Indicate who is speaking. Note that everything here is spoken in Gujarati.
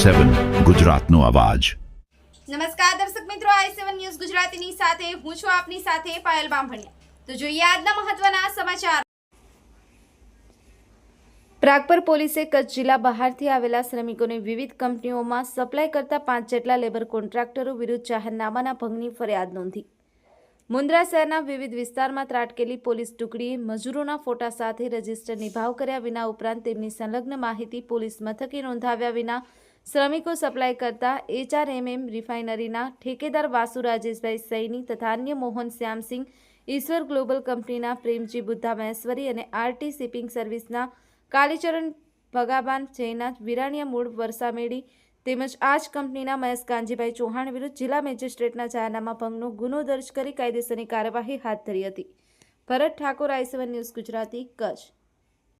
Speaker 1: i7 ગુજરાતનો અવાજ।
Speaker 2: નમસ્કાર દર્શક મિત્રો, i7 ન્યૂઝ ગુજરાતીની સાથે હું છું આપની સાથે પાયલ બામભણિયા। તો જોઈએ આજના મહત્વના સમાચાર। પ્રાગપર પોલીસે કચ્છ જિલ્લા બહારથી આવેલા શ્રમિકોને વિવિધ કંપનીઓમાં સપ્લાય કરતા 5 જેટલા લેબર કોન્ટ્રાક્ટરો વિરુદ્ધ જાહેરનામાના ભંગની ફરિયાદ નોંધી। મુન્દ્રા શહેરના વિવિધ વિસ્તારમાં ત્રાટકેલી પોલીસ ટુકડીએ મજૂરોના ફોટા સાથે રજીસ્ટરની ભાવ કર્યા વિના ઉપરાંત તેમની સંલગ્ન માહિતી પોલીસ મથકે નોંધાવ્યા વિના શ્રમિકો સપ્લાય કરતા HRMM રિફાઇનરીના ઠેકેદાર વાસુ રાજેશભાઈ સૈની તથા અન્ય મોહન શ્યામસિંહ, ઈશ્વર ગ્લોબલ કંપનીના પ્રેમજી બુદ્ધા મહેશ્વરી અને RT શિપિંગ સર્વિસના કાલીચરણ ભગાબાન જયનાથ વિરાણીયા મૂળ વરસામેડી તેમજ આ જ કંપનીના મહેશ કાંજીભાઈ ચૌહાણ વિરુદ્ધ જિલ્લા મેજિસ્ટ્રેટના જાહેરનામા ભંગનો ગુનો દર્જ કરી કાયદેસરની કાર્યવાહી હાથ ધરી હતી। ભરત ઠાકોર, i7 ન્યૂઝ ગુજરાતી, કચ્છ।